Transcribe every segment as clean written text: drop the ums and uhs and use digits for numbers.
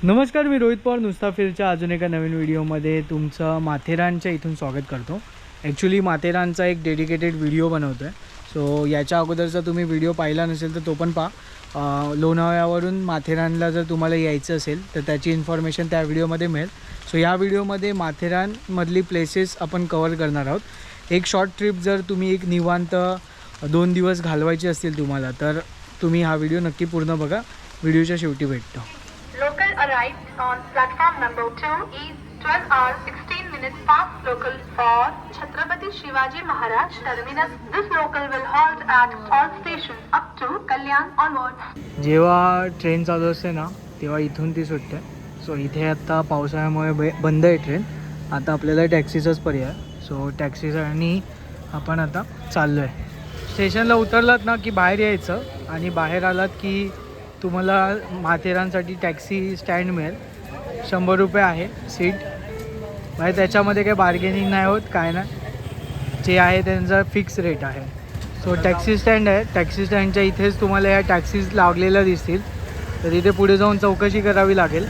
नमस्कार, मी रोहित पवार मुस्ताफिरच्या अजून एका नवीन व्हिडिओमध्ये तुमचं माथेरानच्या इथून स्वागत करतो. ॲक्च्युली माथेरानचा एक डेडिकेटेड व्हिडिओ बनवतो आहे. सो याच्या अगोदरचा तुम्ही व्हिडिओ पाहिला नसेल तर तो पण पहा. लोणावळ्यावरून माथेरानला जर तुम्हाला यायचं असेल तर त्याची इन्फॉर्मेशन त्या व्हिडिओमध्ये मिळेल. सो या व्हिडिओमध्ये माथेरानमधली प्लेसेस आपण कवर करणार आहोत. एक शॉर्ट ट्रिप जर तुम्ही एक निवांत 2 दिवस घालवायचे असतील तुम्हाला तर तुम्ही हा व्हिडिओ नक्की पूर्ण बघा. व्हिडिओच्या शेवटी भेटतो. Local arrived on platform number 2 is 12 hours 16 minutes past local for Chhatrapati Shivaji Maharaj terminus. This local will halt at all stations up to Kalyan onwards. जेव्हा ट्रेन चालू असते ना तेव्हा इथून ती सुटते. सो इथे आता पावसाळ्यामुळे बंद आहे ट्रेन. आता आपल्याला टॅक्सीचाच पर्याय. सो टॅक्सीसाठी आपण आता चाललो आहे. स्टेशनला उतरलात ना की बाहेर यायचं आणि बाहेर आलात की तुम्हाला माथेरानसाठी टॅक्सी स्टँड मिळेल. 100 रुपये आहे सीट. म्हणजे त्याच्यामध्ये काही बार्गेनिंग नाही होत, काय नाही. जे आहे त्यांचा फिक्स रेट आहे. सो टॅक्सी स्टँड आहे. टॅक्सी स्टँडच्या इथेच तुम्हाला या टॅक्सीज लागलेल्या दिसतील. तर इथे पुढे जाऊन चौकशी करावी लागेल,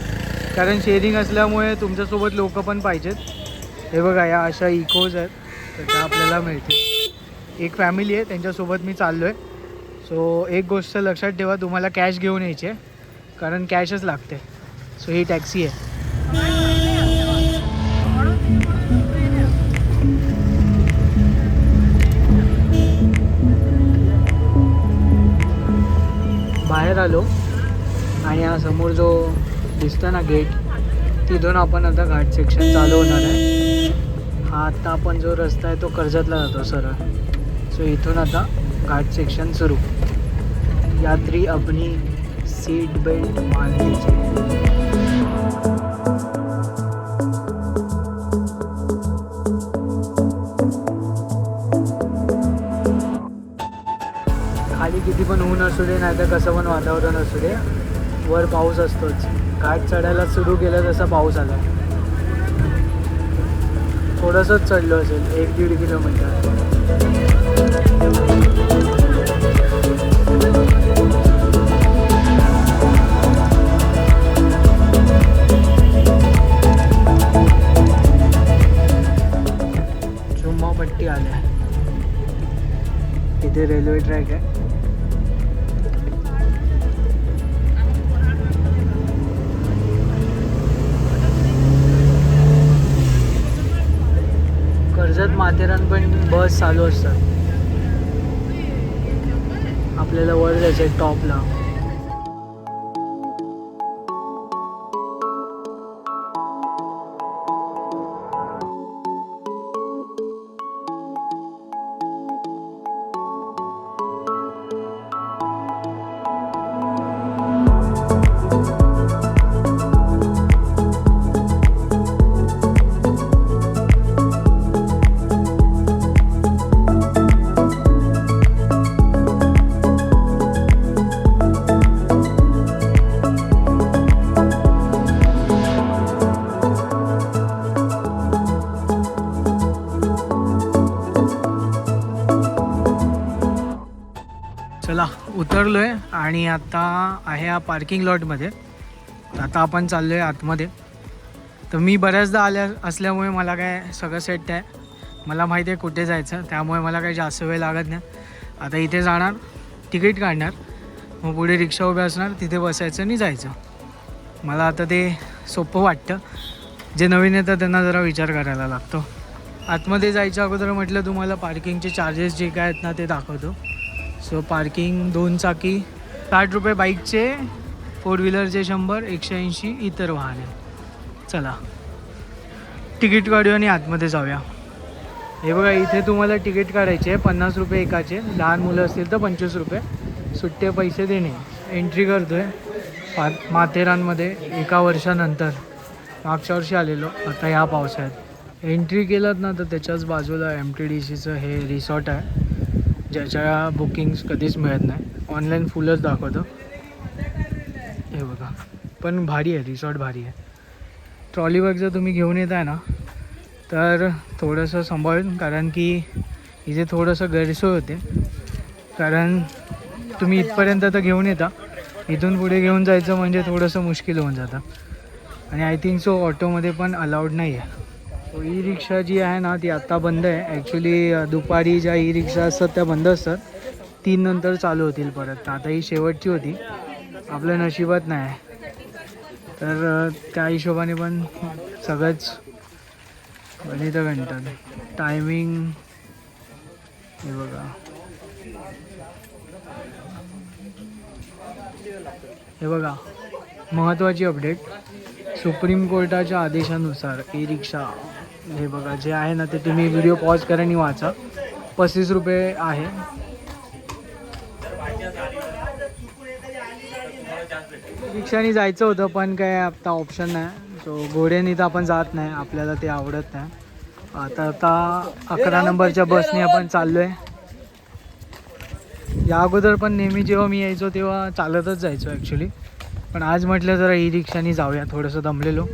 कारण शेअरिंग असल्यामुळे तुमच्यासोबत लोक पण पाहिजेत. हे बघा, या अशा इकोज आहेत तर त्या आपल्याला मिळतील. एक फॅमिली आहे, त्यांच्यासोबत मी चाललो आहे. सो एक गोष्ट लक्षात ठेवा, तुम्हाला कॅश घेऊन यायची आहे, कारण कॅशच लागते. सो ही टॅक्सी आहे. बाहेर आलो आणि हा समोर जो दिसतं ना गेट, तिथून आपण आता घाट सेक्शन चालू होणार आहे. हा आता आपण जो रस्ता आहे तो कर्जतला जातो सरळ. सो इथून आता घाट सेक्शन सुरू. यात्री अपनी सीट बेल्ट मान लीजिए. खाली किती पण ऊन असू दे नाही तर कसं पण वातावरण असू दे, वर पाऊस असतोच. घाट चढायला सुरू केलं तसा पाऊस आला. थोडंसंच चढलो असेल, 1-1.5 किलोमीटर. पट्टी आल्या. इथे रेल्वे ट्रॅक आहे. कर्जत माथेरान पण बस चालू असतात. आपल्याला वर जायचं टॉपला. चला उतरलो आहे आणि आता आहे या पार्किंग लॉटमध्ये. आता आपण चाललो आहे आतमध्ये. तर मी बऱ्याचदा असल्यामुळे मला काय सगळं सेट आहे. मला माहिती आहे कुठे जायचं, त्यामुळे मला काही जास्त वेळ लागत नाही. आता इथे जाणार, तिकीट काढणार, मग पुढे रिक्षा उभ्या असणार, तिथे बसायचं आणि जायचं. मला आता ते सोपं वाटतं. जे नवीन येतं त्यांना जरा विचार करायला लागतो. आतमध्ये जायच्या अगोदर म्हटलं तुम्हाला पार्किंगचे चार्जेस जे काय आहेत ना ते दाखवतो. सो पार्किंग 2 चाकी 60 रुपये बाईकचे, 4 व्हीलरचे 100, 180 इतर वाहने. चला तिकीट काढूया आणि आतमध्ये जाऊया. हे बघा, इथे तुम्हाला तिकीट काढायचे 50 रुपये एकाचे. लहान मुलं असतील तर 25 रुपये. सुट्टे पैसे देणे. एंट्री करतो आहे माथेरानमध्ये 1 वर्षानंतर. मागच्या वर्षी आलेलो, आता ह्या पावसाळ्यात. एंट्री केलात ना तर त्याच्याच बाजूला MTDCचं हे रिसॉर्ट आहे, ज्याच्या बुकिंग्स कधीच मिळत नाही. ऑनलाईन फुलच दाखवतं. हे बघा, पण भारी आहे रिसॉर्ट, भारी आहे. ट्रॉली बॅग जर तुम्ही घेऊन येत आहे ना तर थोडंसं सांभाळून, कारण की इथे थोडंसं गैरसोय होते. कारण तुम्ही इथपर्यंत तर घेऊन येता, इथून पुढे घेऊन जायचं म्हणजे थोडंसं मुश्किल होऊन जातं. आणि आय थिंक सो ऑटोमध्ये पण अलाउड नाही आहे. सो ई रिक्षा जी आहे ना ती आत्ता बंद आहे. ॲक्च्युली दुपारी ज्या ई रिक्षा असतात त्या बंद असतात, 3 नंतर चालू होतील परत. तर आता ही शेवटची होती, आपल्या नशिबात नाही आहे. तर त्या हिशोबाने पण सगळंच गणित घंटन टायमिंग हे बघा. हे बघा महत्त्वाची अपडेट, सुप्रीम कोर्टाच्या आदेशानुसार ई रिक्षा हे बघा जे आहे ना ते तुम्ही व्हिडिओ पॉज करा आणि वाचा, 35 रुपये आहे. रिक्षाने जायचं होतं पण काय आता ऑप्शन नाही. सो घोड्याने तर आपण जात नाही, आपल्याला ते आवडत नाही. आता 11 नंबरच्या बसने आपण चाललो आहे. या अगोदर पण नेहमी जेव्हा मी यायचो तेव्हा चालतच जायचो ॲक्च्युली, पण आज म्हटलं जरा ई रिक्षाने जाऊया, थोडंसं दमलेलो.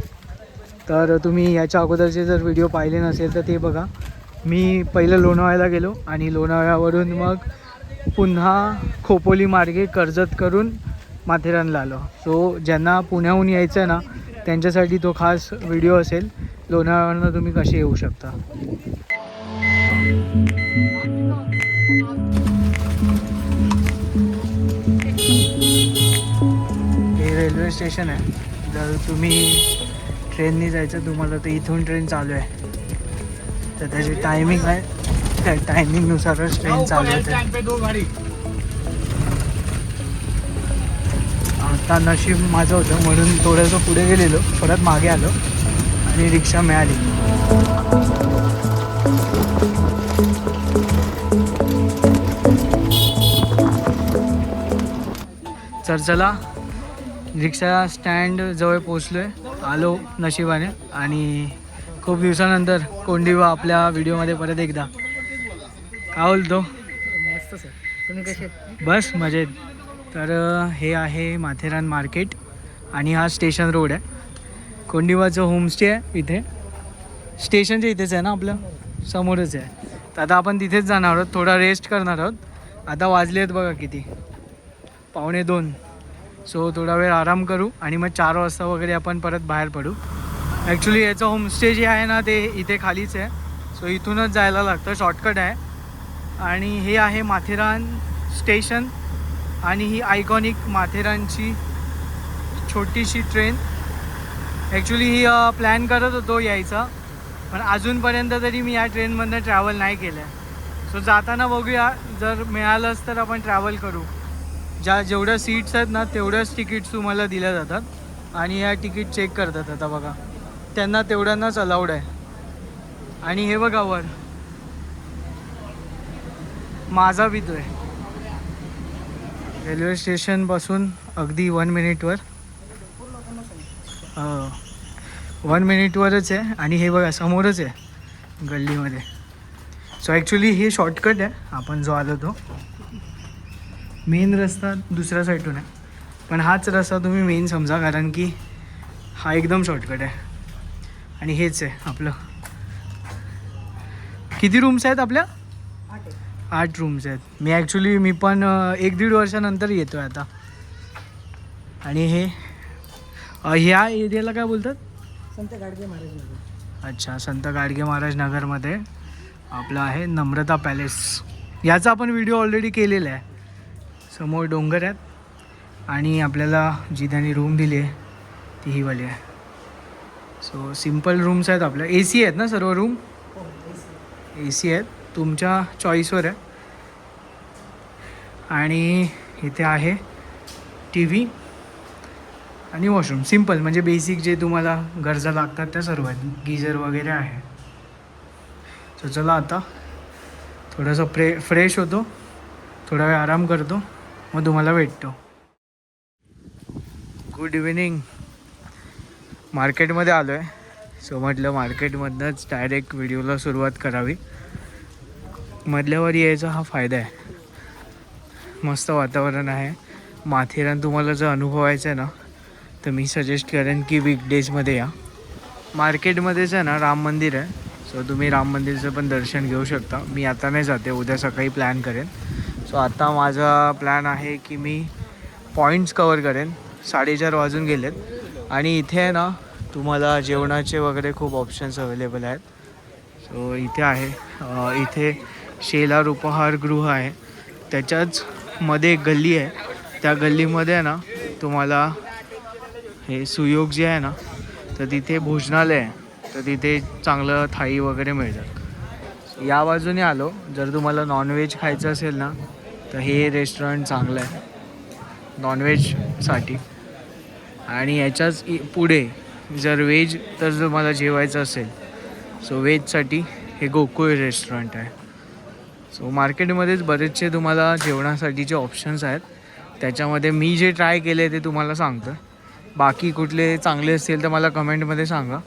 तर तुम्ही याच्या अगोदरचे जर व्हिडिओ पाहिले नसेल तर ते बघा. मी पहिलं लोणावळ्याला गेलो आणि लोणावळ्यावरून मग पुन्हा खोपोली मार्गे कर्जत करून माथेरानला आलो. सो ज्यांना पुण्याहून यायचं आहे ना त्यांच्यासाठी तो खास व्हिडिओ असेल, लोणावळ्यावरनं तुम्ही कसे येऊ शकता. हे रेल्वे स्टेशन आहे. जर तुम्ही ट्रेनने जायचं तुम्हाला तर इथून ट्रेन चालू आहे, तर त्याची टायमिंग आहे, त्या टायमिंगनुसारच ट्रेन चालू होते. आता नशीब माझं होतं म्हणून थोडंसं पुढे गेलेलो, परत मागे आलो आणि रिक्षा मिळाली. तर चला रिक्षा स्टँड जवळ पोचलो आहे, आलो नशिबाने. आणि खूप दिवसानंतर कोंडिवा आपल्या व्हिडिओमध्ये परत एकदा. काय बोलतो? मस्त सर, तुम्ही कसे? बस मजेत. तर हे आहे माथेरान मार्केट आणि हा स्टेशन रोड आहे. कोंडिवाचं होमस्टे आहे इथे, स्टेशनच्या इथेच आहे ना, आपलं समोरच आहे. तर आता आपण तिथेच जाणार आहोत, थोडा रेस्ट करणार आहोत. आता वाजले आहेत बघा किती, 1:45. सो थोडा वेळ आराम करू आणि मग 4 वाजता वगैरे आपण परत बाहेर पडू. ॲक्च्युली याचं होमस्टे जे आहे ना ते इथे खालीच आहे, सो इथूनच जायला लागतं, शॉर्टकट आहे. आणि हे आहे माथेरान स्टेशन आणि ही आयकॉनिक माथेरानची छोटीशी ट्रेन. ॲक्च्युली ही प्लॅन करत होतो यायचा, पण अजूनपर्यंत तरी मी या ट्रेनमधनं ट्रॅव्हल नाही केलं आहे. सो जाताना बघूया, जर मिळालंच तर आपण ट्रॅव्हल करू. जेवढ्या सीट्स आहेत ना तेवढ्याच तिकीट्स तुम्हाला दिल्या जातात आणि या तिकीट चेक करतात. आता बघा त्यांना तेवढ्यांनाच अलाउड आहे. आणि हे बघा वर माझा पितो आहे. रेल्वे स्टेशनपासून अगदी 1 मिनिटवर, 1 मिनिटवरच आहे. आणि हे बघा समोरच आहे गल्लीमध्ये. सो ॲक्च्युली हे शॉर्टकट आहे, आपण जो आलो तो मेन रस्ता दुसऱ्या साईडून आहे, पण हाच रस्ता तुम्ही मेन समजा, कारण की हा एकदम शॉर्टकट आहे. आणि हेच आहे आपलं. किती रूम्स आहेत आपल्या? 8 रूम्स आहेत. मी पण 1-1.5 वर्षानंतर येतो आहे आता. आणि हे ह्या एरियाला काय बोलतात? संत गाडगे महाराज नगर. अच्छा, संत गाडगे महाराज नगरमध्ये आपलं आहे नम्रता पॅलेस. याचा आपण व्हिडिओ ऑलरेडी केलेला आहे. समोर डोंगर आहेत आणि आपल्याला जी त्यांनी रूम दिली आहे ती ही वाली आहे. सो सिम्पल रूम्स आहेत आपल्या. ए सी आहेत ना सर्व रूम? ए सी आहेत, तुमच्या चॉईसवर आहे. आणि इथे आहे टी व्ही आणि वॉशरूम. सिम्पल म्हणजे बेसिक जे तुम्हाला गरजा लागतात त्या सर्व आहेत. गीझर वगैरे आहे. सो चला आता थोडंसं फ्रेश होतो, थोडा वेळ आराम करतो, मग तुम्हाला भेटतो. Good evening. मार्केटमध्ये आलो आहे. सो म्हटलं मार्केटमधनंच डायरेक्ट व्हिडिओला सुरुवात करावी. मधल्यावर यायचा हा फायदा आहे. मस्त वातावरण आहे. माथेरान तुम्हाला जर अनुभवायचं आहे ना तर मी सजेस्ट करेन की वीकडेजमध्ये या. मार्केटमध्येच आहे ना राम मंदिर आहे, सो तुम्ही राम मंदिरचं पण दर्शन घेऊ शकता. मी आता नाही जाते, उद्या सकाळी प्लॅन करेन. सो आता माझा प्लॅन आहे की मी पॉईंट्स कवर करेन. 4:30 वाजून गेलेत आणि इथे आहे ना तुम्हाला जेवणाचे वगैरे खूप ऑप्शन्स अवेलेबल आहेत. सो इथे आहे इथे शेलार उपहारगृह आहे. त्याच्याच मध्ये एक गल्ली आहे. त्या गल्लीमध्ये आहे ना तुम्हाला हे सुयोग जे आहे ना तर तिथे भोजनालय आहे. तर तिथे चांगलं थाळी वगैरे मिळतात. या बाजूने आलो जर तुम्हाला नॉनव्हेज खायचं असेल ना तर हे रेस्टॉरंट चांगलं आहे नॉनव्हेजसाठी. आणि याच्याच पुढे जर व्हेज तर जर मला जेवायचं असेल सो व्हेजसाठी हे गोकुळ रेस्टॉरंट आहे. सो मार्केटमध्येच बरेचसे तुम्हाला जेवणासाठीचे ऑप्शन्स आहेत. त्याच्यामध्ये मी जे ट्राय केले ते तुम्हाला सांगतो. बाकी कुठले चांगले असतील तर मला कमेंटमध्ये सांगा.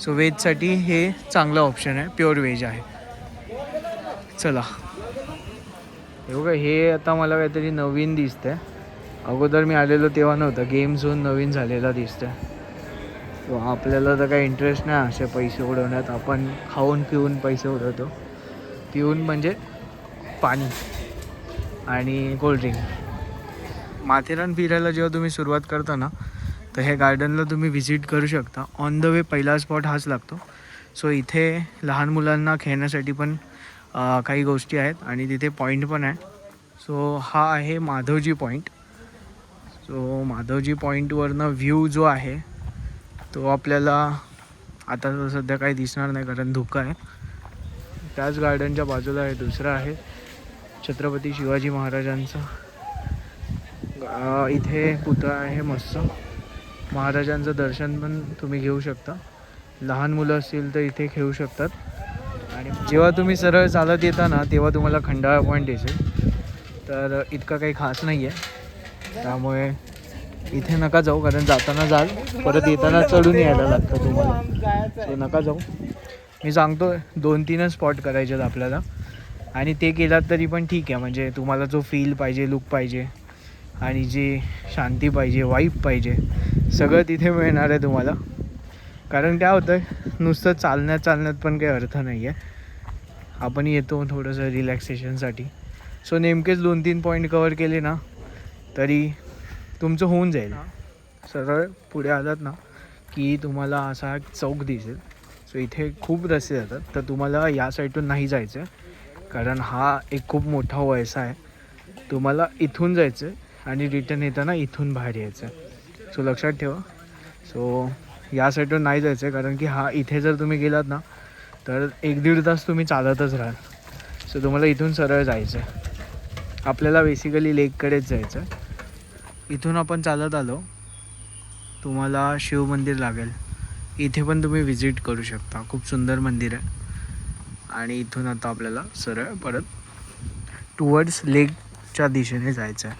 सो व्हेजसाठी हे चांगलं ऑप्शन आहे, प्युअर व्हेज आहे. चला हे बघा, हे आता मला काहीतरी नवीन दिसतंय. अगोदर मी आलेलो तेव्हा नव्हतं. गेम झोन नवीन झालेला दिसतंय. सो आपल्याला तर काही इंटरेस्ट नाही असे पैसे उडवण्यात. आपण खाऊन पिऊन पैसे उडवतो. पिऊन म्हणजे पाणी आणि कोल्ड्रिंक. माथेरान फिरायला जेव्हा तुम्ही सुरुवात करता ना तर हे गार्डनला तुम्ही व्हिजिट करू शकता. ऑन द वे पहिला स्पॉट हाच लागतो. सो इथे लहान मुलांना खेळण्यासाठी पण काही गोष्टी आहेत आणि तिथे पॉईंट पण आहे. सो हा आहे Madhavji point. So Madhavji पॉईंटवरनं view जो आहे तो आपल्याला आता तर सध्या काही दिसणार नाही कारण धुकं आहे. त्याच गार्डनच्या बाजूला आहे दुसरं आहे छत्रपती शिवाजी महाराजांचं. इथे पुतळा आहे मस्त. महाराजांचं दर्शन पण तुम्ही घेऊ शकता. लहान मुलं असतील तर इथे खेळू शकतात. आणि जेव्हा तुम्ही सरळ चालत येता ना तेव्हा तुम्हाला खंडाळा पॉईंट दिसेल. तर इतकं काही खास नाही आहे त्यामुळे इथे नका जाऊ कारण जाताना जाल परत येताना चढून यायला लागतं तुम्हाला. सो नका जाऊ. मी सांगतो 2-3 स्पॉट करायचे आहेत आपल्याला आणि ते केलात तरी पण ठीक आहे. म्हणजे तुम्हाला जो फील पाहिजे, लुक पाहिजे आणि जी शांती पाहिजे, वाईब पाहिजे सगळं तिथे मिळणार आहे तुम्हाला. कारण काय होतं नुसतं चालण्यात पण काही अर्थ नाही आहे. आपण येतो थोडंसं रिलॅक्सेशनसाठी. सो नेमकेच 2-3 पॉईंट कवर केले ना तरी तुमचं होऊन जाईल. सरळ पुढे आलात ना की तुम्हाला असा एक चौक दिसेल. सो इथे खूप रस्ते जातात तर तुम्हाला या साईडून नाही जायचं आहे कारण हा एक खूप मोठा वळसा आहे. तुम्हाला इथून जायचं आहे आणि रिटर्न येताना इथून बाहेर यायचं आहे. सो लक्षात ठेवा. सो या साईडून नाही जायचं आहे कारण की हा इथे जर तुम्ही गेलात ना तर 1-1.5 तास तुम्ही चालतच राहाल. सो तुम्हाला इथून सरळ जायचं आहे. आपल्याला बेसिकली लेककडेच जायचं आहे. इथून आपण चालत आलो. तुम्हाला शिव मंदिर लागेल. इथे पण तुम्ही व्हिजिट करू शकता. खूप सुंदर मंदिर आहे. आणि इथून आता आपल्याला सरळ परत टुवर्ड्स लेकच्या दिशेने जायचं आहे.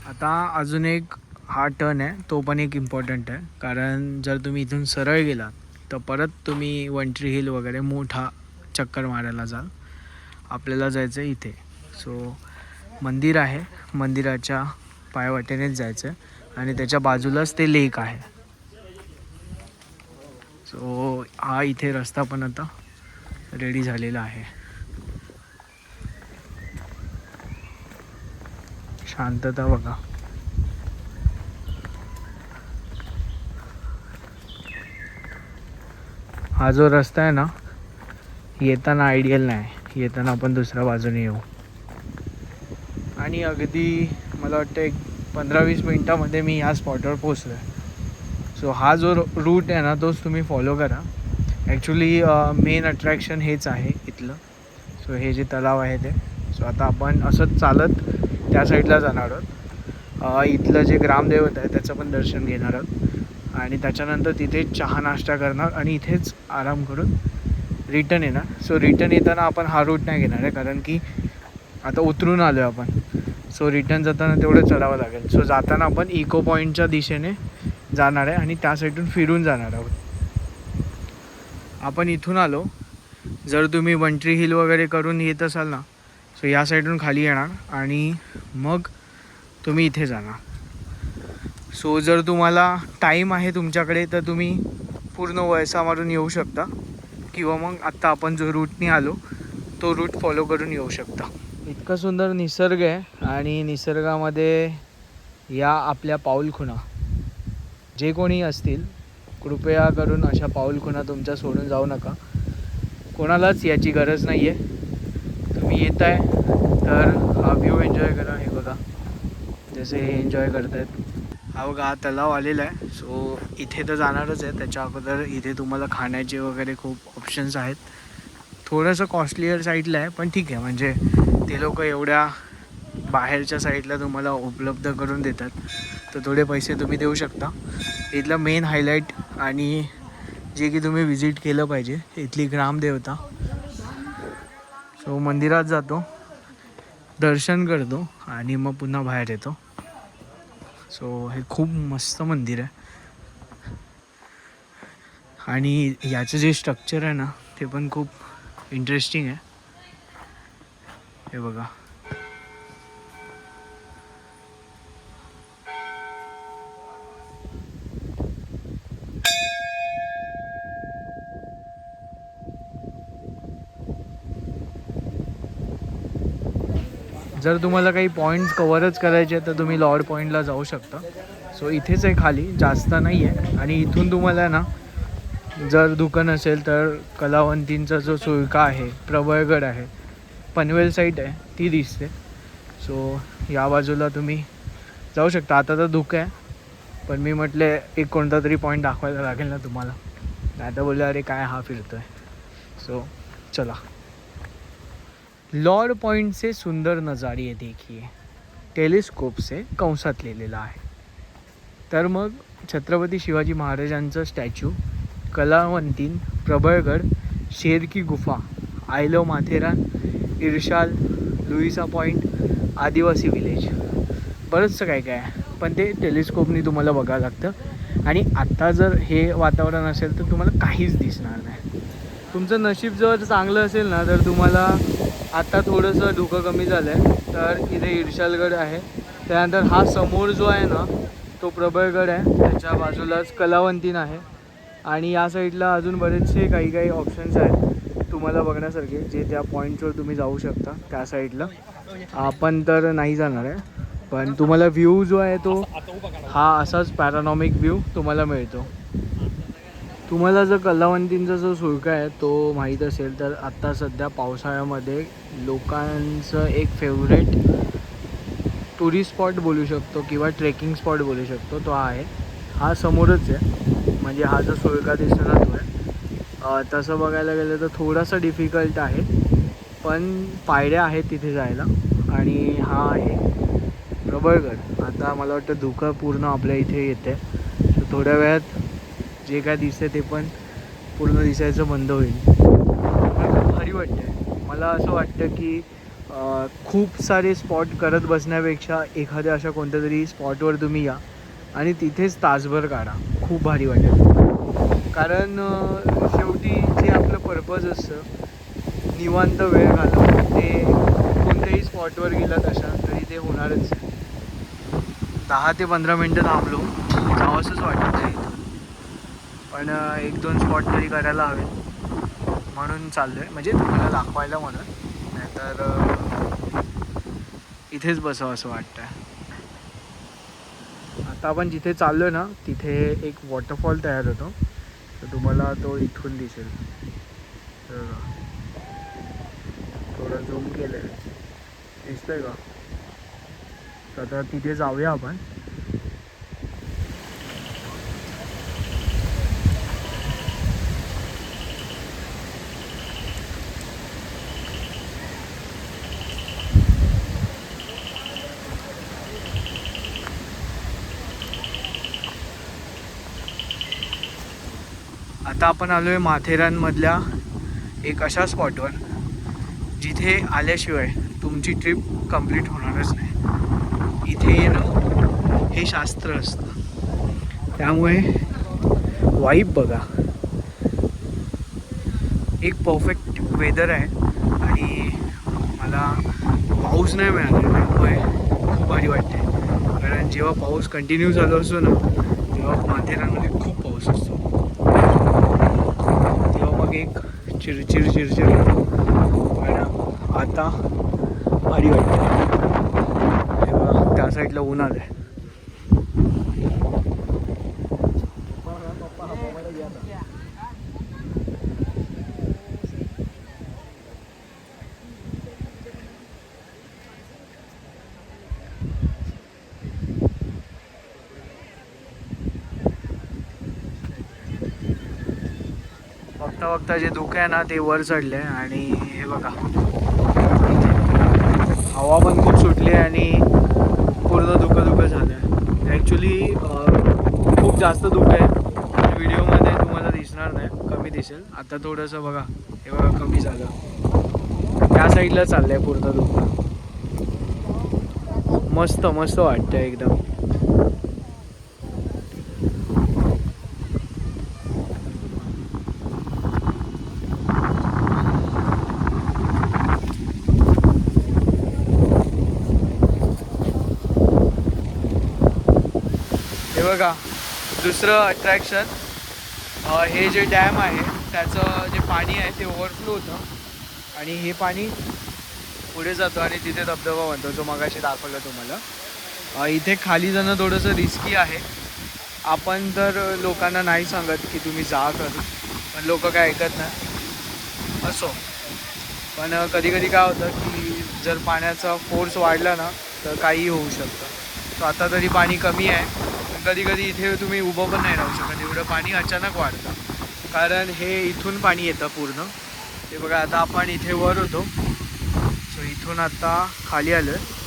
आता अजून एक हा टर्न आहे तो पण एक इम्पॉर्टंट आहे कारण जर तुम्ही इथून सरळ गेलात तर परत तुम्ही वंट्री हिल वगैरे मोठा चक्कर मारायला जाल. आपल्याला जायचं आहे इथे. सो मंदिर आहे, मंदिराच्या पायवाटेनेच जायचं आहे आणि त्याच्या बाजूलाच ते लेक आहे. सो हा इथे रस्ता पण आता रेडी झालेला आहे. शांतता बघा. हा जो रस्ता आहे ना येताना आयडियल नाही. येताना आपण दुसऱ्या बाजूने येऊ. आणि अगदी मला वाटतं एक 15-20 मिनटामध्ये मी ह्या स्पॉटवर पोचलो आहे. सो हा जो रूट आहे ना तोच तुम्ही फॉलो करा. ॲक्च्युली मेन अट्रॅक्शन हेच आहे इथलं. सो हे जे तलाव आहे ते. सो आता आपण असंच चालत त्या साईडला जाणार आहोत. इथलं जे ग्रामदैवत आहे त्याचं पण दर्शन घेणार आहोत आणि त्याच्यानंतर तिथे चहा नाश्ता करणार आणि इथेच आराम करून रिटर्न येणार. सो रिटर्न येताना आपण हा रूट नाही घेणार आहे कारण की आता उतरून आलो आहे आपण. सो रिटर्न जाताना तेवढं चढावं लागेल. सो जाताना आपण इको पॉईंटच्या दिशेने जाणार आहे आणि त्या साईडून फिरून जाणार आहोत. आपण इथून आलो. जर तुम्ही वंट्री हिल वगैरे करून येत असाल ना सो या साईडून खाली येणार आणि मग तुम्ही इथे जाणार. सो जर तुम्हाला टाईम आहे तुमच्याकडे तर तुम्ही पूर्ण वळसा मारून येऊ शकता किंवा मग आत्ता आपण जो रूटने आलो तो रूट फॉलो करून येऊ शकता. इतका सुंदर निसर्ग आहे आणि निसर्गामध्ये या आपल्या पाऊलखुणा जे कोणी असतील कृपया करून अशा पाऊलखुणा तुमच्या सोडून जाऊ नका. कोणालाच याची गरज नाही आहे. तुम्ही येत आहे तर हा व्ह्यू एन्जॉय करा. हे बघा जसे हे एन्जॉय करत आहेत. हा बघा हा तलाव आलेला आहे. सो इथे तर जाणारच आहे. त्याच्या अगोदर इथे तुम्हाला खाण्याचे वगैरे खूप ऑप्शन्स आहेत. थोडंसं कॉस्टलियर साईडला आहे पण ठीक आहे. म्हणजे ते लोक एवढ्या बाहेरच्या साईडला तुम्हाला उपलब्ध करून देतात तर थोडे पैसे तुम्ही देऊ शकता. इथलं मेन हायलाईट आणि जे की तुम्ही विजिट केलं पाहिजे इथली ग्रामदेवता. सो मंदिरात जातो, दर्शन करतो आणि मग पुन्हा बाहेर येतो. सो हे खूप मस्त मंदिर आहे आणि याचं जे स्ट्रक्चर आहे ना ते पण खूप इंटरेस्टिंग आहे. हे बघा जर तुम्हाला काही पॉईंट्स कवरच करायचे तर तुम्ही लॉर्ड पॉईंटला जाऊ शकता. सो इथेच आहे खाली, जास्त नाही आहे. आणि इथून तुम्हाला ना जर दुकान असेल तर कलावंतींचा जो सुळका आहे, प्रबळगड आहे, पनवेल साईट आहे ती दिसते. सो या बाजूला तुम्ही जाऊ शकता. आता तर धुकं आहे पण मी म्हटले एक कोणता तरी पॉईंट दाखवायला लागेल ना तुम्हाला. नाही तर बोलले अरे काय हा फिरतोय. सो चला. लॉर्ड पॉइंट से सुंदर नज़ारे देखिए, टेलिस्कोप से कंसात लिहिलेलं आहे. तर मग छत्रपती शिवाजी महाराजांचं स्टॅच्यू, कलावंतीन, प्रबळगड, शेर की गुफा, आयलो माथेरान, इर्शाल, लुईसा पॉईंट, आदिवासी विलेज, बरंचसं काय काय आहे. पण ते टेलिस्कोपनी तुम्हाला बघावं लागतं. आणि आत्ता जर हे वातावरण असेल तर तुम्हाला काहीच दिसणार नाही. तुमचं नशीब जर चांगलं असेल ना तर तुम्हाला आता थोडंसं धुकं कमी झालं आहे तर इथे इर्शालगड आहे. त्यानंतर हा समोर जो आहे ना तो प्रबळगड आहे, त्याच्या बाजूलाच कलावंतीन आहे. आणि या साईडला अजून बरेचसे काही ऑप्शन्स आहेत तुम्हाला बघण्यासारखे, जे त्या पॉईंट्सवर तुम्ही जाऊ शकता. त्या साईडला आपण तर नाही जाणार आहे पण तुम्हाला व्ह्यू जो आहे तो हा असाच पॅरानॉमिक व्ह्यू तुम्हाला मिळतो. तुम्हाला जर कलावंतींचा जो सुळका आहे तो माहीत असेल तर आत्ता सध्या पावसाळ्यामध्ये लोकांचं एक फेवरेट टुरिस्ट स्पॉट बोलू शकतो किंवा ट्रेकिंग स्पॉट बोलू शकतो. तो आहे हा समोरच आहे. म्हणजे हा जो सुळका दिसतो ना तो आहे. तसं बघायला गेलं तर थोडासा डिफिकल्ट आहे पण पायऱ्या आहेत तिथे जायला. आणि हा आहे प्रबळगड. आता मला वाटतं धुकं पूर्ण आपल्या इथे येते तर थोड्या वेळात जे काय दिसते ते पण पूर्ण दिसायचं बंद होईल. पण खूप भारी वाटतं. मला असं वाटतं की खूप सारे स्पॉट करत बसण्यापेक्षा एखाद्या अशा कोणत्या तरी स्पॉटवर तुम्ही या आणि तिथेच तासभर काढा. खूप भारी वाटेल. कारण शेवटी जे आपलं पर्पज असतं निवांत वेळ घालवणं ते कोणत्याही स्पॉटवर गेलात अशा तरी ते होणारच. 10 ते 15 मिनटं थांबलो जावंसंच वाटत नाही पण 1-2 स्पॉट तरी करायला हवे म्हणून चाललो आहे. म्हणजे तुम्हाला दाखवायला म्हणून, नाहीतर इथेच बसावं असं वाटतं आहे. आता आपण जिथे चाललो आहे ना तिथे एक वॉटरफॉल तयार होतो तर तुम्हाला तो इथून दिसेल. थोडं झूम केलं आहे, दिसतं आहे का? तर आता तिथे जाऊया आपण. आता आपण आलो आहे माथेरानमधल्या एक अशा स्पॉटवर जिथे आल्याशिवाय तुमची ट्रिप कंप्लीट होणारच नाही. इथे येणं हे शास्त्र असतं. त्यामुळे वाईब बघा. एक परफेक्ट वेदर आहे आणि मला पाऊस नाही मिळाला त्यामुळे खूप भारी वाटते. कारण जेव्हा पाऊस कंटिन्यू चालू असतो ना तेव्हा माथेरानमध्ये खूप पाऊस असतो. एक चिरचिर पण आता भारी वाटते. तेव्हा त्या साईडला ऊन आलं आहे. बघता बघता जे धुकं आहे ना ते वर चढले आणि हे बघा हवा पण खूप सुटली आणि पूर्ण धुकं झालं आहे. ॲक्च्युली खूप जास्त धुकं आहे, व्हिडिओमध्ये तुम्हाला दिसणार नाही, कमी दिसेल. आता थोडंसं बघा, हे बघा कमी झालं. त्या साईडला चाललं आहे पूर्ण धुकं. मस्त मस्त वाटतं एकदम. हे बघा दुसरं अट्रॅक्शन, हे जे डॅम आहे त्याचं जे पाणी आहे ते ओव्हरफ्लो होतं आणि हे पाणी पुढे जातो आणि तिथे धबधबा बनतो जो मगाशी दाखवला तुम्हाला. इथे खाली जाणं थोडंसं रिस्की आहे. आपण तर लोकांना नाही सांगत की तुम्ही जा करू, पण लोक काय ऐकत नाही. असो, पण कधी कधी काय होतं की जर पाण्याचा फोर्स वाढला ना तर काहीही होऊ शकतं. सो आता तरी पाणी कमी आहे, कधी कधी इथे तुम्ही उभं पण नाही राहू शकत, एवढं पाणी अचानक वाढतं. कारण हे इथून पाणी येतं पूर्ण. ते बघा आता आपण इथे वर होतो, सो इथून आता खाली आलो आहे.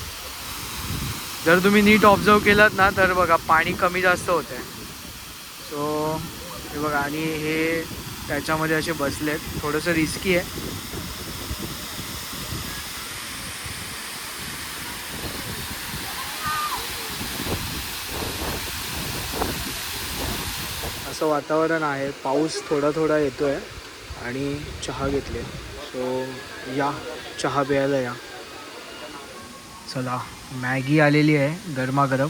जर तुम्ही नीट ऑब्झर्व केलात ना तर बघा पाणी कमी जास्त होतं आहे. सो हे बघा, आणि हे त्याच्यामध्ये असे बसलेत, थोडंसं रिस्की आहे. असं वातावरण आहे, पाऊस थोडा थोडा येतो आहे आणि चहा घेतले. सो या चहा प्यायला या. चला, मॅगी आलेली आहे गरमागरम.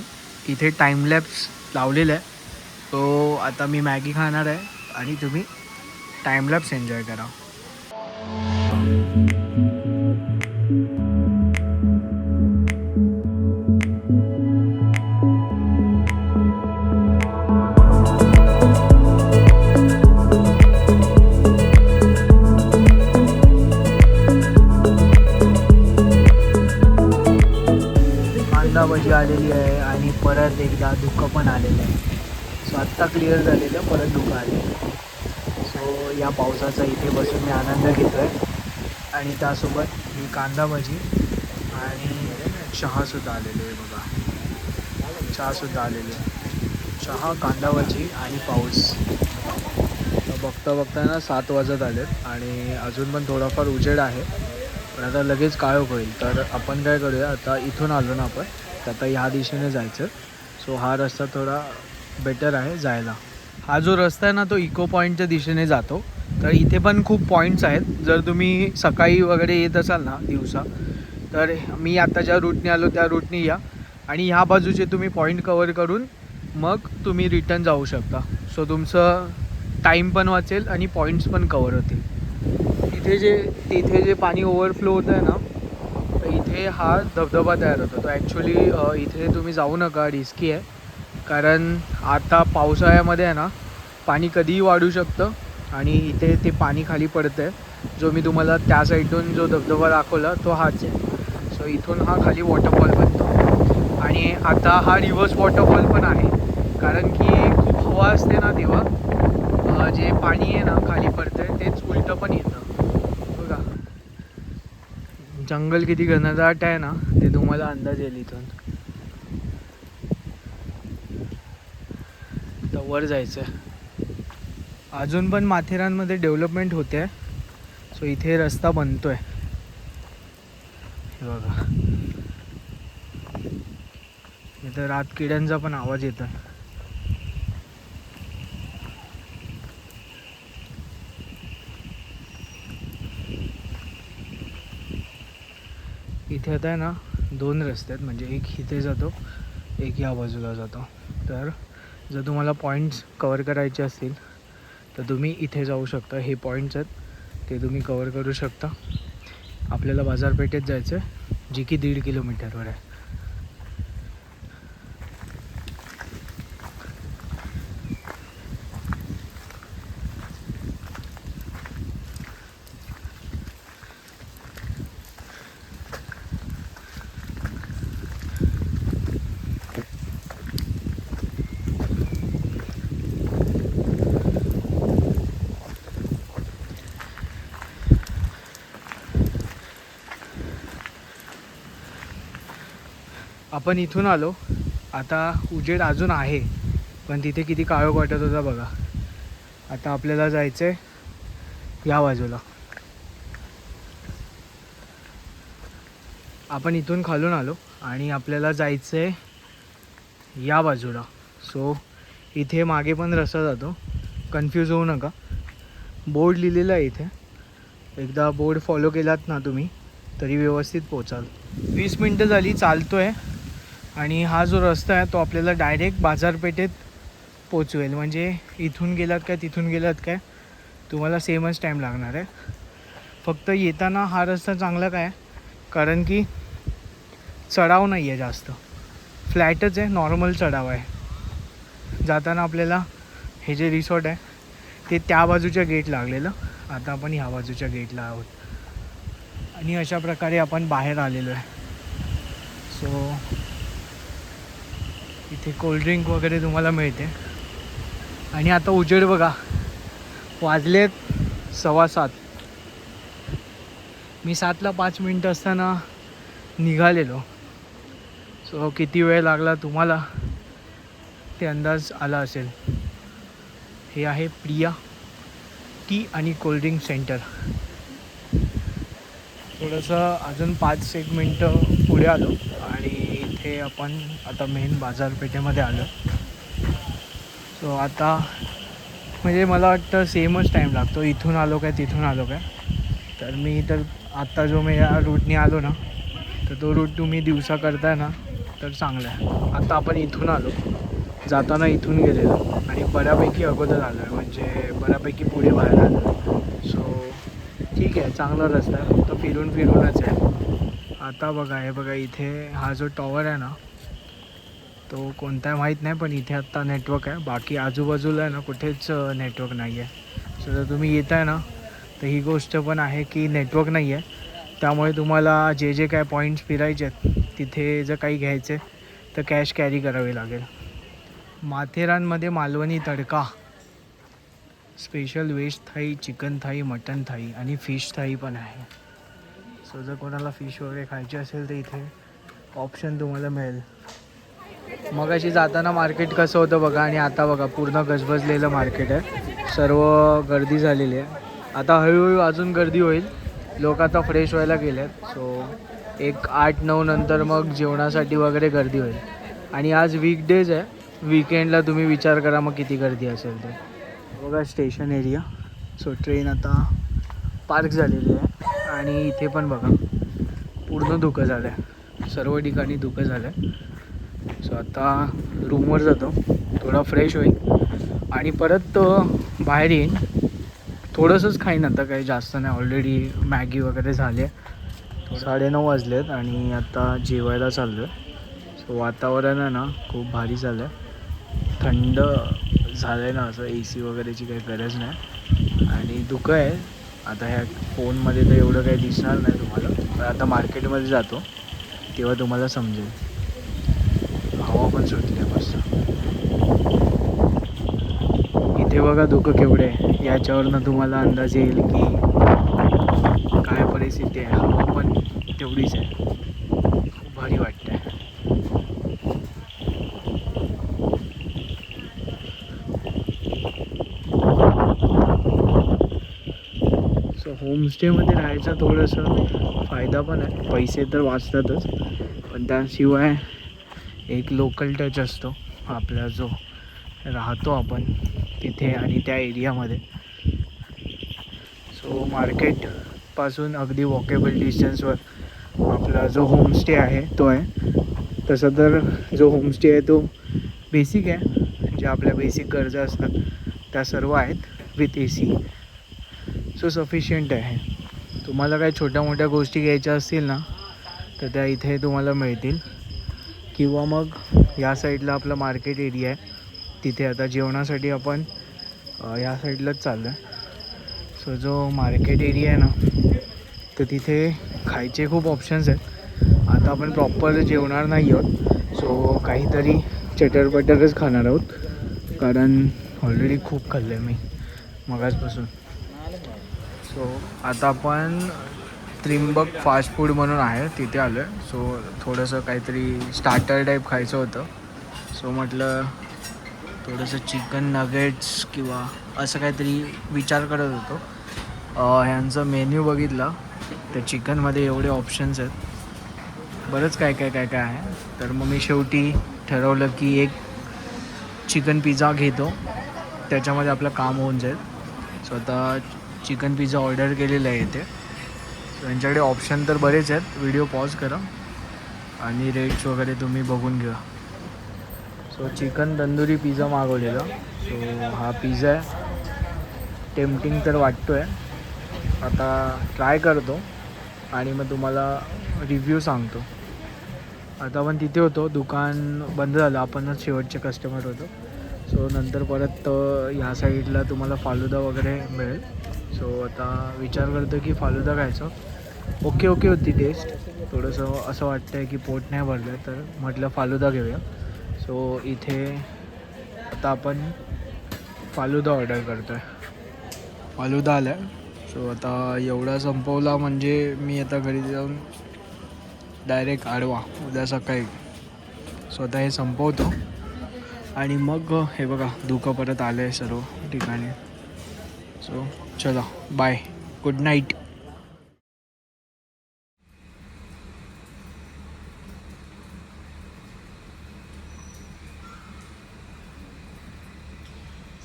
इथे टाईमलॅप्स लावलेलं आहे, सो आता मी मॅगी खाणार आहे आणि तुम्ही टाईमलॅप्स एन्जॉय करा. भजी आलेली आहे आणि परत एकदा धुकं पण आलेलं आहे. सो आत्ता क्लिअर झालेलं, परत धुकं आलेलं. सो या पावसाचा इथे बसून मी आनंद घेतो आहे आणि त्यासोबत ही कांदा भजी आणि चहासुद्धा आलेली आहे. बघा चहासुद्धा आलेली आहे. चहा, कांदा भजी आणि पाऊस. बघता बघताना 7 वाजत आलेत आणि अजून पण थोडाफार उजेड आहे, पण आता लगेच काळोख होईल. तर आपण काय करूया, आता इथून आलो ना आपण, तर आता ह्या दिशेने जायचं. सो हा रस्ता थोडा बेटर आहे जायला. हा जो रस्ता आहे ना तो इको पॉईंटच्या दिशेने जातो. तर इथे पण खूप पॉईंट्स आहेत. जर तुम्ही सकाळी वगैरे येत असाल ना दिवसा, तर मी आता ज्या रूटने आलो त्या रूटने या आणि ह्या बाजूचे तुम्ही पॉईंट कवर करून मग तुम्ही रिटर्न जाऊ शकता. सो तुमचं टाईम पण वाचेल आणि पॉईंट्स पण कवर होतील. तिथे जे पाणी ओव्हरफ्लो होतं आहे ना, तर इथे हा धबधबा तयार होतो. तो ॲक्च्युली इथे तुम्ही जाऊ नका, रिस्की आहे. कारण आता पावसाळ्यामध्ये आहे ना पाणी कधीही वाढू शकतं आणि इथे ते पाणी खाली पडतं आहे. जो मी तुम्हाला त्या साईडून जो धबधबा दाखवला तो हाच आहे. सो इथून हा खाली वॉटरफॉल बनतो आणि आता हा रिव्हर्स वॉटरफॉल पण आहे. कारण की खूप हवा असते ना तेव्हा जे पाणी आहे ना खाली पडतं आहे तेच उलटं पण येतं. बघा जंगल किती घनदाट आहे ना ते तुम्हाला अंदाज येईल इथून. तर वर जायचं आहे. अजून पण माथेरानमध्ये डेव्हलपमेंट होते आहे. सो इथे रस्ता बनतो आहे. हे बघा इथं रातकिड्यांचा पण आवाज येतो. इथे आता आहे ना 2 रस्ते आहेत, म्हणजे एक इथे जातो एक या बाजूला जातो. तर जर तुम्हाला पॉईंट्स कवर करायचे असतील तर तुम्ही इथे जाऊ शकता. हे पॉईंट्स आहेत ते तुम्ही कवर करू शकता. आपल्याला बाजारपेठेत जायचं आहे जी की 1.5 किलोमीटरवर आहे. आपण इथून आलो. आता उजेड अजून आहे, पण तिथे किती काळोख वाटत होता बघा. आता आपल्याला जायचं आहे या बाजूला. आपण इथून खालून आलो आणि आपल्याला जायचं आहे या बाजूला. सो इथे मागे पण रस्ता जातो, कन्फ्यूज होऊ नका. बोर्ड लिहिलेला आहे इथे, एकदा बोर्ड फॉलो केलात ना तुम्ही तरी व्यवस्थित पोचाल. 20 मिनटं झाली चालतो आहे आणि हा जो रस्ता आहे तो आपल्याला डायरेक्ट बाजारपेठेत पोचवेल. म्हणजे इथून गेलात काय तिथून गेलात काय तुम्हाला सेमच टाईम लागणार आहे. फक्त येताना हा रस्ता चांगला काय कारण की चढाव नाही आहे जास्त, फ्लॅटच आहे, नॉर्मल चढाव आहे. जाताना आपल्याला हे जे रिसॉर्ट आहे ते त्या बाजूच्या गेट लागलेलं, आता आपण ह्या बाजूच्या गेटला आहोत आणि अशा प्रकारे आपण बाहेर आलेलो आहे. सो इथे कोल्ड्रिंक वगैरे तुम्हाला मिळते. आणि आता उजेड बघा, वाजलेत 7:15. मी 7ला 5 मिनटं असताना निघालेलो. सो किती वेळ लागला तुम्हाला ते अंदाज आला असेल. हे आहे प्रिया टी आणि कोल्ड्रिंक सेंटर. थोडंसं अजून 5-1 मिनटं पुढे आलो आणि इथे आपण आता मेन बाजारपेठेमध्ये आलो. सो आता म्हणजे मला वाटतं सेमच टाईम लागतो, इथून आलो काय तिथून आलो काय. तर मी तर आत्ता जो मी या रूटने आलो ना तर तो रूट तुम्ही दिवसा करताय ना तर चांगला आहे. आता आपण इथून आलो, जाताना इथून गेलेलो आणि बऱ्यापैकी अगोदर आलो आहे, म्हणजे बऱ्यापैकी पुढे बाहेर आलो. सो ठीक आहे, चांगला रस्ता आहे, फक्त फिरूनच आहे. आता बघा, हे बघा इथे हा जो टॉवर आहे ना तो कोणता आहे माहीत नाही, पण इथे आत्ता नेटवर्क आहे. बाकी आजूबाजूला आहे ना कुठेच नेटवर्क नाही आहे. सो जर तुम्ही येत आहे ना तर ही गोष्ट पण आहे की नेटवर्क नाही आहे. त्यामुळे तुम्हाला जे जे काय पॉईंट्स फिरायचे आहेत तिथे जर काही घ्यायचे तर कॅश कॅरी करावी लागेल. माथेरानमध्ये मालवणी तडका, स्पेशल व्हेज थाई, चिकन थाई, मटन थाई आणि फिश थाई पण आहे. सो जर कोणाला फिश वगैरे खायची असेल तर इथे ऑप्शन तुम्हाला मिळेल. मग अशी जाताना मार्केट कसं होतं बघा आणि आता बघा पूर्ण गजबजलेलं मार्केट आहे, सर्व गर्दी झालेली आहे. आता हळूहळू अजून गर्दी होईल, लोक आता फ्रेश व्हायला गेले आहेत. सो एक 8-9 नंतर मग जेवणासाठी वगैरे गर्दी होईल. आणि आज वीकडेज आहे, वीकेंडला तुम्ही विचार करा मग किती गर्दी असेल ते. बघा स्टेशन एरिया. सो ट्रेन आता पार्क झालेली आहे आणि इथे पण बघा पूर्ण धुकं झालं आहे, सर्व ठिकाणी धुकं झालं आहे. सो आता रूमवर जातो, थोडा फ्रेश होईल आणि परत बाहेर येईन. थोडंसंच खाईन आता, काही जास्त नाही, ऑलरेडी मॅगी वगैरे झाली आहे. 9:30 वाजलेत आणि आता जेवायला चाललो आहे. सो वातावरण आहे ना खूप भारी झालं आहे, थंड झालं आहे ना, असं AC वगैरेची काही गरज नाही. आणि धुकं आहे आता, ह्या फोनमध्ये तर एवढं काही दिसणार नाही तुम्हाला, पण आता मार्केटमध्ये जातो तेव्हा तुम्हाला समजेल. हवा पण सुटली आहे मस्त. इथे बघा धुकं केवढे आहे, याच्यावरनं तुम्हाला अंदाज येईल की काय परिस्थिती आहे. हवा पण तेवढीच आहे, खूप भारी वाटतं आहे. सो होमस्टेमध्ये राहायचा थोडंसं फायदा पण आहे, पैसे तर वाचतातच, पण त्याशिवाय एक लोकल टच असतो आपला, जो राहतो आपण तिथे आणि त्या एरियामध्ये. सो मार्केटपासून अगदी वॉकेबल डिस्टन्सवर आपला जो होमस्टे आहे तो आहे. तसं तर जो होमस्टे आहे तो बेसिक आहे, ज्या आपल्या बेसिक गरजा असतात त्या सर्व आहेत विथ AC. सो सफिशियंट आहे. तुम्हाला काही छोट्या मोठ्या गोष्टी घ्यायच्या असतील ना तर त्या इथे तुम्हाला मिळतील. किंवा मग या साईडला आपला मार्केट एरिया आहे, तिथे आता जेवणासाठी आपण या साईडलाच चाललो आहे. सो जो मार्केट एरिया आहे ना तर तिथे खायचे खूप ऑप्शन्स आहेत. आता आपण प्रॉपर जेवणार नाही आहोत, सो काहीतरी चटरपटरच खाणार आहोत, कारण ऑलरेडी खूप खाल्लं आहे मी मगाचपासून. सो आता आपण त्रिंबक फास्ट फूड म्हणून आहे, तिथे आलो आहे. सो थोडंसं काहीतरी स्टार्टर टाईप खायचं होतं. सो म्हटलं थोडंसं चिकन नगेट्स किंवा असं काहीतरी विचार करत होतो. ह्यांचं मेन्यू बघितला तर चिकनमध्ये एवढे ऑप्शन्स आहेत, बरंच काय आहे. तर मग मी शेवटी ठरवलं की एक चिकन पिझ्झा घेतो, त्याच्यामध्ये आपलं काम होऊन जाईल. सो आता चिकन पिझ्झा ऑर्डर केलेलं आहे इथे. सो यांच्याकडे ऑप्शन तर बरेच आहेत. व्हिडिओ पॉज करा आणि रेट्स वगैरे तुम्ही बघून घ्या. सो चिकन तंदुरी पिझ्झा मागवलेला. सो हा पिझ्झा आहे, टेम्पटिंग तर वाटतो आहे. आता ट्राय करतो आणि मग तुम्हाला रिव्ह्यू सांगतो. आता आपण तिथे होतो, दुकान बंद झालं, आपणच शेवटचे कस्टमर होतो. सो नंतर परत ह्या साईडला तुम्हाला फालुदा वगैरे मिळेल. सो आता विचार करतो की फालुदा खायचं. ओके होती टेस्ट. थोडंसं असं वाटतं आहे की पोट नाही भरलं, तर म्हटलं फालुदा घेऊया. सो इथे आता आपण फालुदा ऑर्डर करतो आहे. फालुदा आला आहे. सो आता एवढा संपवला म्हणजे मी आता घरी जाऊन डायरेक्ट आडवा उद्या सकाळी. सो आता हे संपवतो आणि मग हे बघा धुकं परत आलं आहे सर्व ठिकाणी. सो चला बाय, गुड नाईट.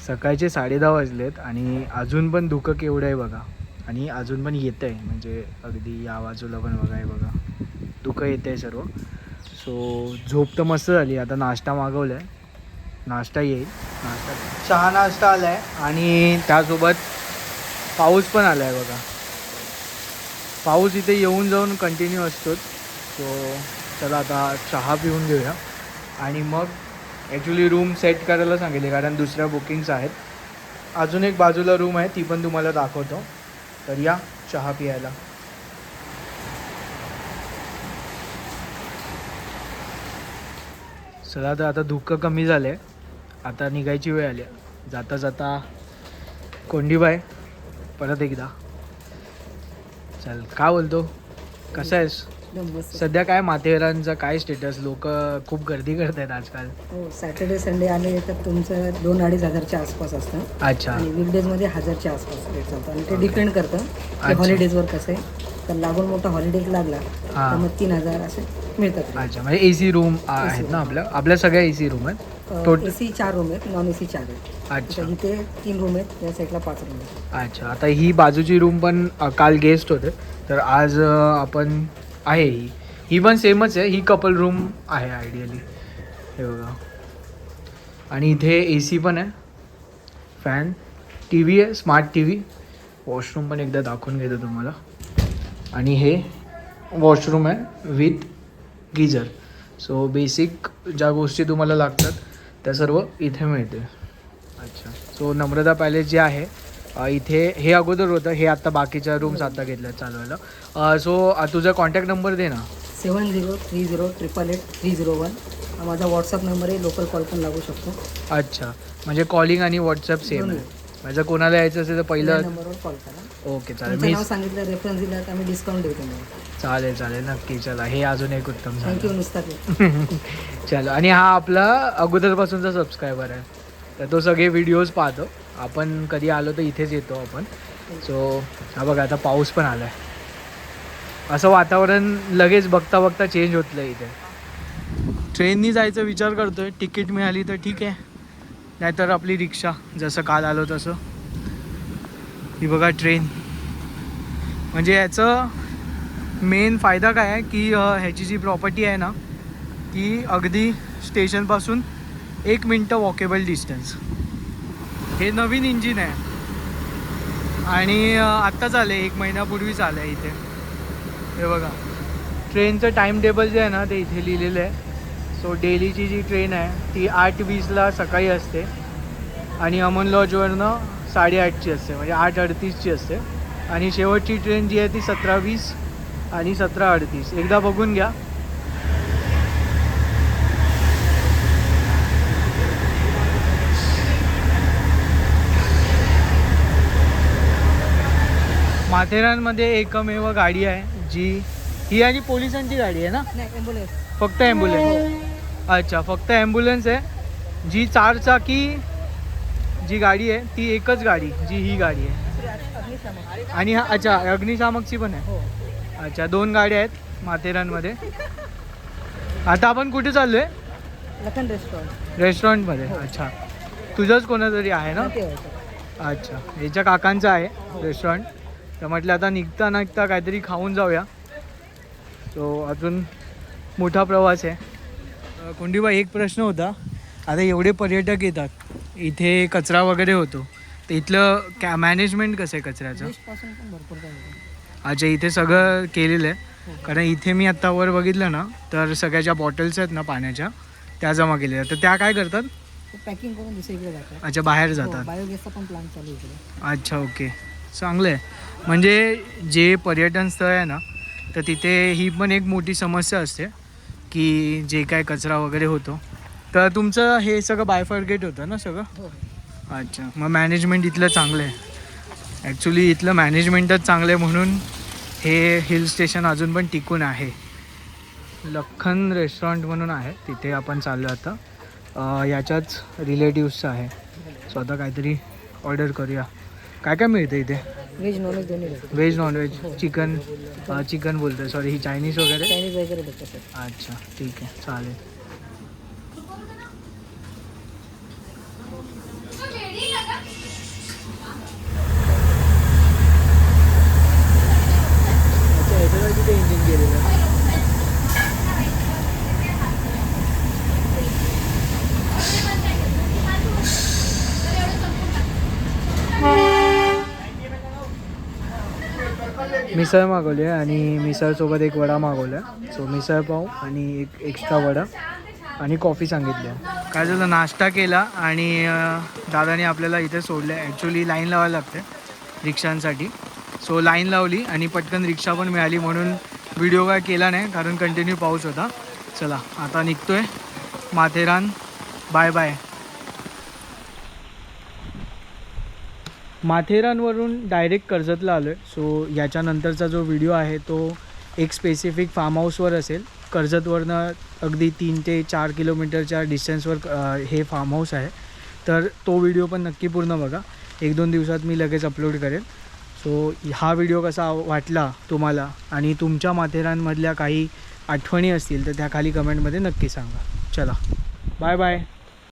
सकाळचे 10:30 वाजलेत आणि अजून पण धुकं केवढं आहे बघा. आणि अजून पण येतं आहे, म्हणजे अगदी या बाजूला पण बघा, आहे बघा धुकं येतं आहे सर्व. सो झोप तर मस्त झाली. आता नाश्ता मागवला आहे, नाश्ता येईल. चहा नाश्ता आला आहे आणि त्यासोबत पाऊस पण आला आहे बघा. पाऊस इथे येऊन जाऊन कंटिन्यू असतोच. सो चला आता चहा पिऊन घेऊया आणि मग ॲक्च्युली रूम सेट करायला सांगितले, कारण दुसऱ्या बुकिंग्स आहेत. अजून एक बाजूला रूम आहे, ती पण तुम्हाला दाखवतो. तर या चहा पियायला. चला तर आता धुकं कमी झालं आहे, आता निघायची वेळ आली. जाता जाता कोंडीबाई परत एकदा. चल काय बोलतो, कसा आहेस? सध्या काय माथेरानचा काय स्टेटस? लोक खूप गर्दी करत आहेत आजकाल. हो, सॅटर्डे संडे आले तर तुमचं 2-2.5 हजारच्या आसपास असतं. अच्छा. आणि वीकडेजमध्ये 1000च्या आसपास रेट चालतं. आणि ते डिपेंड करतं की हॉलिडेजवर कसं आहे. तर लागून मोठा हॉलिडे लागला तर मग 3000 असे मिळतात. अच्छा, म्हणजे AC रूम आहेत ना आपल्या सगळ्या AC रूम आहेत. AC 4 रूम आहेत, नॉन AC 4 आहेत. अच्छा, इथे 3 रूम आहेत, या साईडला 5 रूम आहेत. अच्छा. आता ही बाजूची रूम पण काल गेस्ट होते, तर आज आपण आहे ही पण सेमच आहे. ही कपल रूम आहे आयडियली, हे बघा. आणि इथे AC पण आहे, फॅन, TV आहे, स्मार्ट TV. वॉशरूम पण एकदा दाखवून घेतो तुम्हाला. आणि हे वॉशरूम आहे विथ गिझर. सो बेसिक ज्या गोष्टी तुम्हाला लागतात त्या सर्व इथे मिळते. अच्छा. सो नम्रता पॅलेस जे आहे इथे, हे अगोदर होतं, हे आता बाकीच्या रूम्स आता घेतल्या चालवायला. सो तुझा कॉन्टॅक्ट नंबर दे ना. 7030888301 हा माझा व्हॉट्सअप नंबर आहे. लोकल कॉल पण लागू शकतो. अच्छा, म्हणजे कॉलिंग आणि व्हॉट्सअप सेम आहे. म्हणजे कोणाला यायचं असेल तर पहिलं नंबरवर कॉल करा. ओके चालेल. मी नाव सांगितलं, रेफरन्स दिला तर आम्ही डिस्काउंट देऊ तुम्हाला. चालेल नक्की. चला, हे अजून एक उत्तम थँक्यू झालं. नुसतं. चलो. आणि हा आपला अगोदरपासूनचा सबस्क्रायबर आहे, तर तो सगळे व्हिडिओज पाहतो. आपण कधी आलो तर इथेच येतो आपण. सो हा बघा, आता पाऊस पण आला आहे. असं वातावरण लगेच बघता बघता चेंज होतलं इथे. ट्रेननी जायचा विचार करतोय. तिकीट मिळाली तर ठीक आहे, नाहीतर आपली रिक्षा, जसं काल आलो तसं. ही बघा ट्रेन. म्हणजे याचं मेन फायदा काय आहे की ह्याची जी प्रॉपर्टी आहे ना, ती अगदी स्टेशनपासून 1 मिनटं वॉकेबल डिस्टन्स. हे नवीन इंजिन आहे आणि आत्ताच आलं आहे, 1 महिन्यापूर्वीच आलं आहे इथे. हे बघा, ट्रेनचं टाईम टेबल जे आहे ना ते इथे लिहिलेलं आहे. सो डेलीची जी ट्रेन आहे ती 8:20ला सकाळी असते आणि अमन लॉजवरनं 8:30ची असते, म्हणजे 8:38ची असते. आणि शेवटची ट्रेन जी आहे ती 17:20 आणि 17:38. एकदा बघून घ्या. माथेरानमध्ये एकमेव गाडी आहे जी ही आणि पोलिसांची गाडी आहे ना? नाही ॲम्ब्युलन्स. फक्त ॲम्ब्युलन्स. अच्छा, फक्त ॲम्ब्युलन्स आहे. जी 4 चाकी जी गाडी आहे ती एकच गाडी जी ही गाडी आहे. अग्निशामक. आणि हा अच्छा अग्निशामकची पण आहे. हो. अच्छा 2 गाड्या आहेत माथेरानमध्ये. आता आपण कुठे चाललो आहे? लखन रेस्टॉरंट. रेस्टॉरंटमध्ये. अच्छा, तुझंच कोणातरी आहे ना? ते होतं. अच्छा, याच्या काकांचं आहे रेस्टॉरंट. तर म्हटलं आता निघता काहीतरी खाऊन जाऊया. सो अजून मोठा प्रवास आहे. कोंडीबाई, एक प्रश्न होता. आता एवढे पर्यटक येतात इथे, कचरा वगैरे होतो, तर इथलं मॅनेजमेंट कसं आहे कचऱ्याचं? वेस्टपासून पण भरपूर काय होतं. अच्छा, इथे सगळं केलेलं आहे. कारण इथे मी आत्ता वर बघितलं ना तर सगळ्या ज्या बॉटल्स आहेत ना पाण्याच्या त्या जमा केलेल्या, तर त्या काय करतात? पॅकिंग करून दुसरीकडे जातात. अच्छा, बाहेर जातात. बायोगॅसचा पण प्लांट चालू आहे इकडे. अच्छा, ओके, चांगलं आहे. म्हणजे जे पर्यटन स्थळ आहे ना तर तिथे ही पण एक मोठी समस्या असते की जे काय कचरा वगैरे होतो. तर तुमचं हे सगळं बायफर्गेट होतं ना सगळं? हो. अच्छा, मग मॅनेजमेंट इथलं चांगलं आहे. ॲक्च्युली इथलं मॅनेजमेंटच चांगलं आहे म्हणून हे हिल स्टेशन अजून पण टिकून आहे. लखन रेस्टॉरंट म्हणून आहे, तिथे आपण चाललो आता. याच्याच रिलेटिव्सचं आहे. सो आता काहीतरी ऑर्डर करूया. काय काय मिळतं इथे? व्हेज नॉनव्हेज दोन्ही भेटतं. Veg non veg. चिकन बोलतो आहे, सॉरी. ही चायनीज वगैरे? चायनीज वगैरे भेटतं सर. अच्छा, ठीक आहे, चालेल. अच्छा, याच्यावर तिथे इंजिन गेलेलं. मिसळ मागवली आहे आणि मिसळसोबत एक वडा मागवला आहे. सो मिसळ पाव आणि एक एक्स्ट्रा वडा आणि कॉफी सांगितली आहे. काय झालं, नाश्ता केला आणि दादाने आपल्याला इथे सोडलं आहे. ॲक्च्युली लाईन लावायला लागते रिक्षांसाठी. सो लाईन लावली आणि पटकन रिक्षा पण मिळाली म्हणून व्हिडिओ काय केला नाही कारण कंटिन्यू पाऊस होता. चला आता निघतो आहे माथेरान. Bye bye. माथेरानवरून डायरेक्ट कर्जतला आलो आहे. सो याच्यानंतरचा जो व्हिडिओ आहे तो एक स्पेसिफिक फार्म हाऊसवर असेल. कर्जतवरनं अगदी 3 ते 4 किलोमीटरच्या डिस्टन्सवर हे फार्म हाऊस आहे. तर तो व्हिडिओ पण नक्की पूर्ण बघा. 1-2 दिवसात मी लगेच अपलोड करेन. सो हा व्हिडिओ कसा वाटला तुम्हाला आणि तुमच्या माथेरानमधल्या काही आठवणी असतील तर त्या खाली कमेंटमध्ये नक्की सांगा. चला बाय बाय.